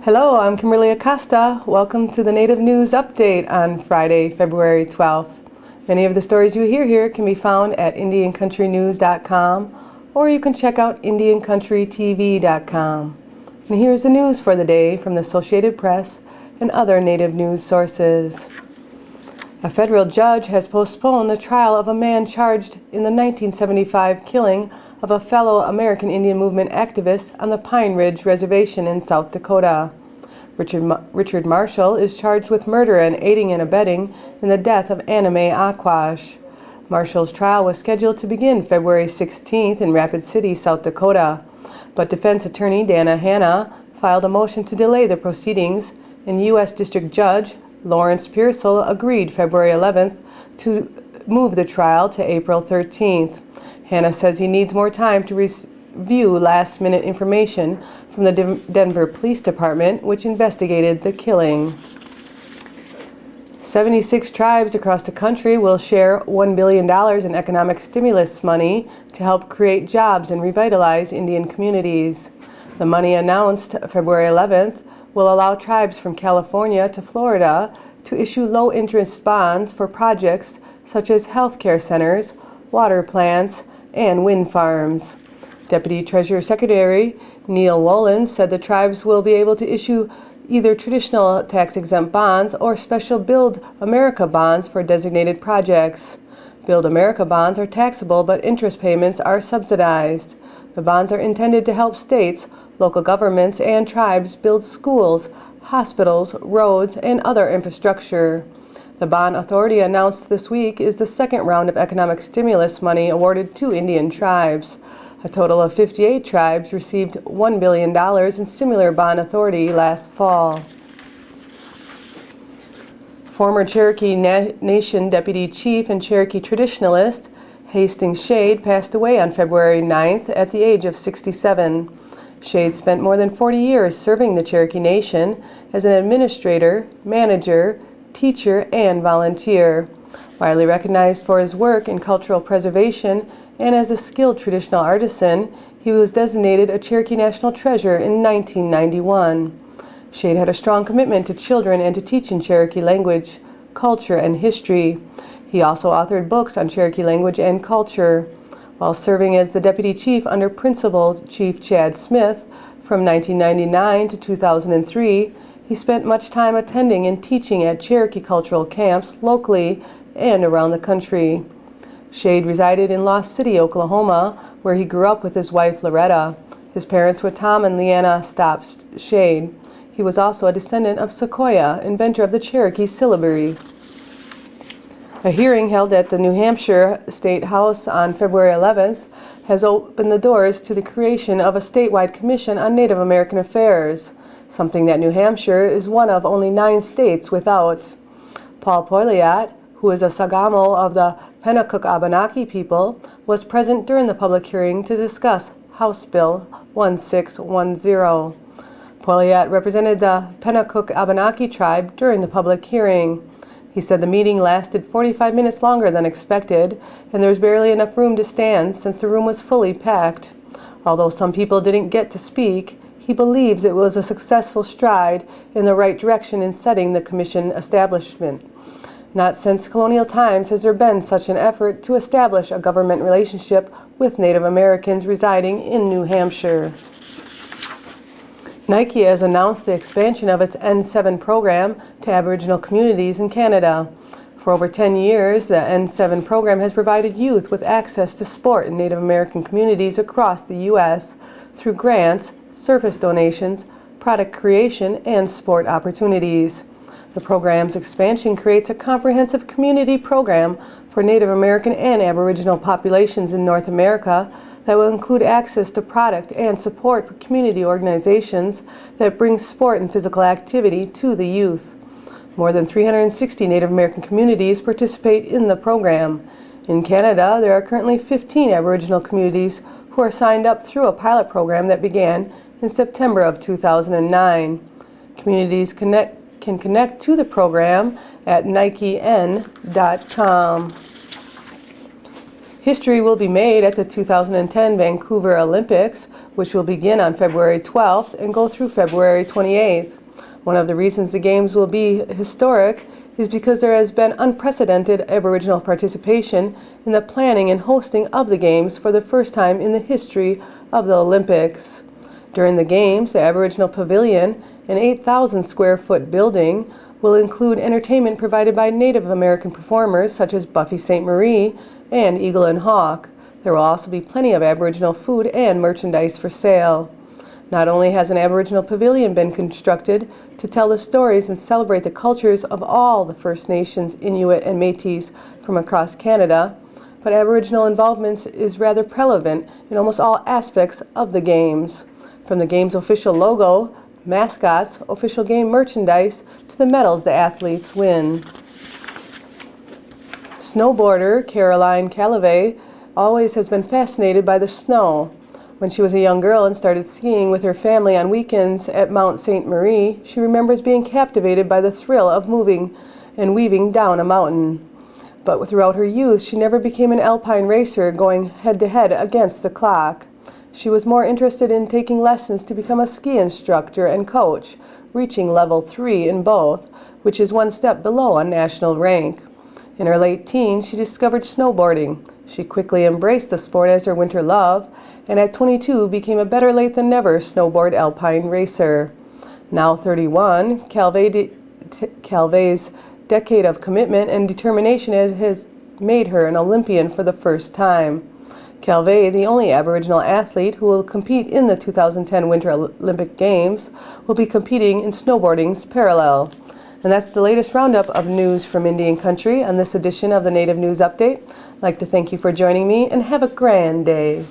Hello, I'm Kimberly Acosta. Welcome to the Native News Update on Friday, February 12th. Many of the stories you hear here can be found at IndianCountryNews.com, or you can check out IndianCountryTV.com. And here's the news for the day from the Associated Press and other Native news sources. A federal judge has postponed the trial of a man charged in the 1975 killing of a fellow American Indian Movement activist on the Pine Ridge Reservation in South Dakota. Richard Marshall is charged with murder and aiding and abetting in the death of Anna Mae Aquash. Marshall's trial was scheduled to begin February 16th in Rapid City, South Dakota, but defense attorney Dana Hanna filed a motion to delay the proceedings, and U.S. District Judge Lawrence Pearsall agreed February 11th to move the trial to April 13th. Hanna says he needs more time to review last-minute information from the Denver Police Department, which investigated the killing. 76 tribes across the country will share $1 billion in economic stimulus money to help create jobs and revitalize Indian communities. The money, announced February 11th, will allow tribes from California to Florida to issue low-interest bonds for projects such as healthcare centers, water plants, and wind farms. Deputy Treasury Secretary Neil Wolin said the tribes will be able to issue either traditional tax-exempt bonds or special Build America bonds for designated projects. Build America bonds are taxable, but interest payments are subsidized. The bonds are intended to help states, local governments, and tribes build schools, hospitals, roads, and other infrastructure. The bond authority announced this week is the second round of economic stimulus money awarded to Indian tribes. A total of 58 tribes received $1 billion in similar bond authority last fall. Former Cherokee Nation Deputy Chief and Cherokee Traditionalist Hastings Shade passed away on February 9th at the age of 67. Shade spent more than 40 years serving the Cherokee Nation as an administrator, manager, teacher, and volunteer. Widely recognized for his work in cultural preservation and as a skilled traditional artisan, he was designated a Cherokee National Treasure in 1991. Shade had a strong commitment to children and to teaching Cherokee language, culture, and history. He also authored books on Cherokee language and culture. While serving as the deputy chief under Principal Chief Chad Smith from 1999 to 2003, he spent much time attending and teaching at Cherokee cultural camps locally and around the country. Shade resided in Lost City, Oklahoma, where he grew up with his wife Loretta. His parents were Tom and Leanna Stopps Shade. He was also a descendant of Sequoyah, inventor of the Cherokee syllabary. A hearing held at the New Hampshire State House on February 11th has opened the doors to the creation of a statewide commission on Native American affairs, something that New Hampshire is one of only 9 states without. Paul Poiliat, who is a Sagamo of the Pennacook Abenaki people, was present during the public hearing to discuss House Bill 1610. Poiliat represented the Pennacook Abenaki tribe during the public hearing. He said the meeting lasted 45 minutes longer than expected, and there was barely enough room to stand since the room was fully packed. Although some people didn't get to speak, he believes it was a successful stride in the right direction in setting the commission establishment. Not since colonial times has there been such an effort to establish a government relationship with Native Americans residing in New Hampshire. Nike has announced the expansion of its N7 program to Aboriginal communities in Canada. For over 10 years, the N7 program has provided youth with access to sport in Native American communities across the U.S. through grants, service donations, product creation, and sport opportunities. The program's expansion creates a comprehensive community program for Native American and Aboriginal populations in North America that will include access to product and support for community organizations that bring sport and physical activity to the youth. More than 360 Native American communities participate in the program. In Canada, there are currently 15 Aboriginal communities who are signed up through a pilot program that began in September of 2009. Communities can connect to the program at NikeN.com. History will be made at the 2010 Vancouver Olympics, which will begin on February 12th and go through February 28th. One of the reasons the Games will be historic is because there has been unprecedented Aboriginal participation in the planning and hosting of the Games for the first time in the history of the Olympics. During the Games, the Aboriginal Pavilion, an 8,000 square foot building, will include entertainment provided by Native American performers such as Buffy Sainte-Marie and Eagle and Hawk. There will also be plenty of Aboriginal food and merchandise for sale. Not only has an Aboriginal pavilion been constructed to tell the stories and celebrate the cultures of all the First Nations, Inuit, and Métis from across Canada, but Aboriginal involvement is rather prevalent in almost all aspects of the Games. From the Games official logo, mascots, official game merchandise, to the medals the athletes win. Snowboarder Caroline Calave always has been fascinated by the snow. When she was a young girl and started skiing with her family on weekends at Mount Sainte-Marie, she remembers being captivated by the thrill of moving and weaving down a mountain. But throughout her youth, she never became an alpine racer going head-to-head against the clock. She was more interested in taking lessons to become a ski instructor and coach, reaching level 3 in both, which is one step below a national rank. In her late teens, she discovered snowboarding. She quickly embraced the sport as her winter love, and at 22 became a better late than never snowboard alpine racer. Now 31, Calve's decade of commitment and determination has made her an Olympian for the first time. Calave, the only Aboriginal athlete who will compete in the 2010 Winter Olympic Games, will be competing in snowboarding's parallel. And that's the latest roundup of news from Indian Country on this edition of the Native News Update. I'd like to thank you for joining me and have a grand day.